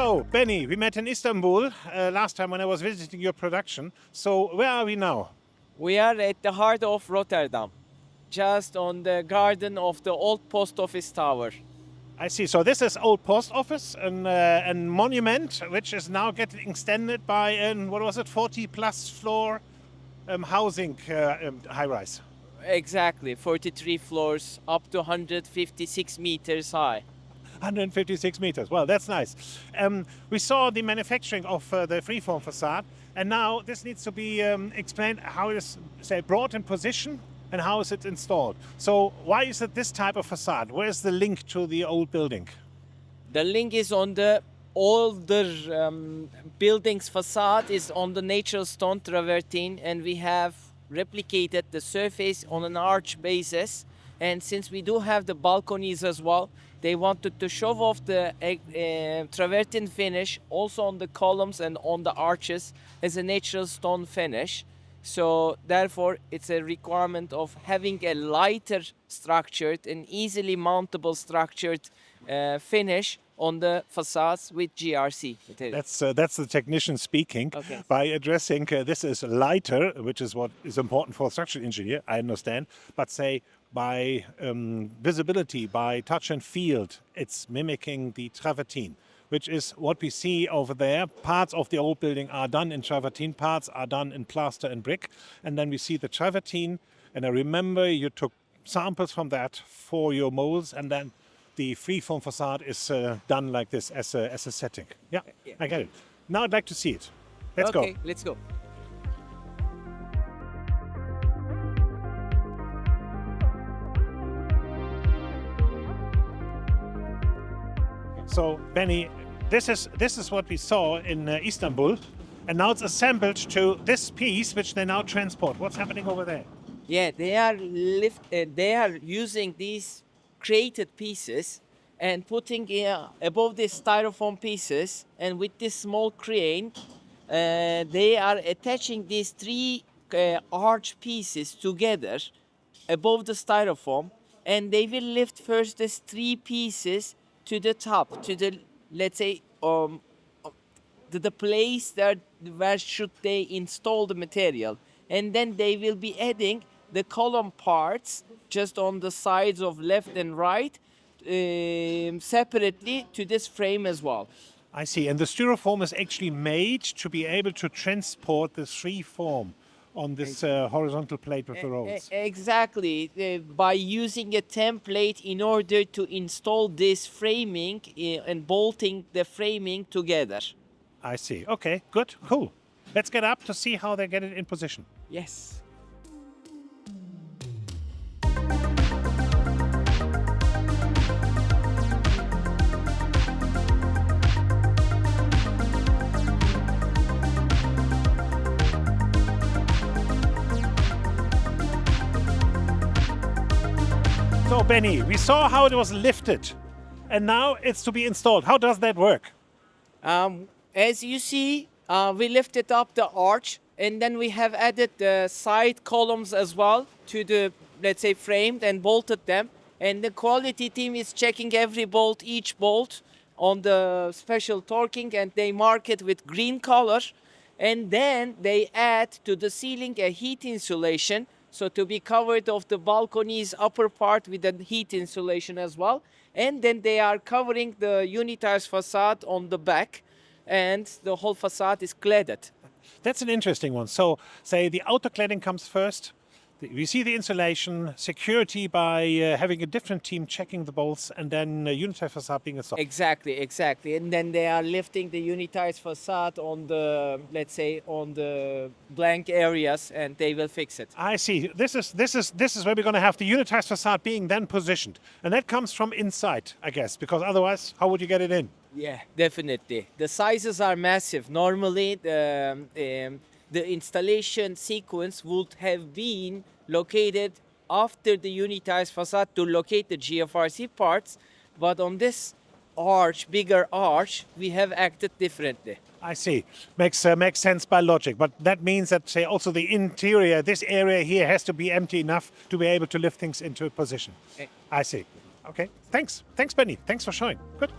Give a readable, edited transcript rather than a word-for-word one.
So, Benny, we met in Istanbul last time when I was visiting your production. So, where are we now? We are at the heart of Rotterdam, just on the garden of the old post office tower. I see. So, this is old post office, a monument which is now getting extended by an, what was it, 40 plus floor housing high rise. Exactly, 43 floors, up to 156 meters high. 156 meters. Well, that's nice. We saw the manufacturing of the freeform facade, and now this needs to be explained how it is, say, brought in position and how is it installed. So, why is it this type of facade? Where is the link to the old building? The link is on the older building's facade is on the natural stone travertine, and we have replicated the surface on an arch basis. And since we do have the balconies as well, they wanted to show off the travertine finish also on the columns and on the arches as a natural stone finish. So therefore, it's a requirement of having a lighter structured and easily mountable structured finish on the facades with GRC material. That's the technician speaking. Okay. By addressing this is lighter, which is what is important for a structural engineer, I understand. But say by visibility, by touch and field, it's mimicking the travertine, which is what we see over there. Parts of the old building are done in travertine, parts are done in plaster and brick. And then we see the travertine. And I remember you took samples from that for your molds, and then the freeform facade is done like this as a setting. Yeah, I get it. Now I'd like to see it. Let's go. Okay, let's go. So, Benny, this is what we saw in Istanbul, and now it's assembled to this piece, which they now transport. What's happening over there? Yeah, they are using these created pieces and putting above the styrofoam pieces, and with this small crane, they are attaching these three arch pieces together above the styrofoam, and they will lift first these three pieces to the top, to the, let's say, the place that where should they install the material, and then they will be adding the column parts just on the sides of left and right separately to this frame as well. I see. And the styrofoam is actually made to be able to transport the free form on this horizontal plate with the rolls. Exactly. By using a template in order to install this framing and bolting the framing together. I see. Okay, good, cool. Let's get up to see how they get it in position. Yes. So, Benny, we saw how it was lifted, and now it's to be installed. How does that work? As you see, we lifted up the arch, and then we have added the side columns as well to the, let's say, framed and bolted them. And the quality team is checking every bolt, each bolt on the special torquing, and they mark it with green color. And then they add to the ceiling a heat insulation, so to be covered of the balcony's upper part with a heat insulation as well. And then they are covering the unitized facade on the back, and the whole facade is cladded. That's an interesting one. So, say the outer cladding comes first. We see the insulation, security by having a different team checking the bolts, and then unitized facade being installed. Exactly. And then they are lifting the unitized facade on the, let's say, on the blank areas, and they will fix it. I see. This is where we're going to have the unitized facade being then positioned, and that comes from inside, I guess, because otherwise, how would you get it in? Yeah, definitely. The sizes are massive. Normally, the installation sequence would have been located after the unitized facade to locate the GFRC parts, but on this arch, bigger arch, we have acted differently. I see. Makes sense by logic, but that means that, say, also the interior, this area here has to be empty enough to be able to lift things into a position. I see. Okay. Thanks, Benny. Thanks for showing. Good.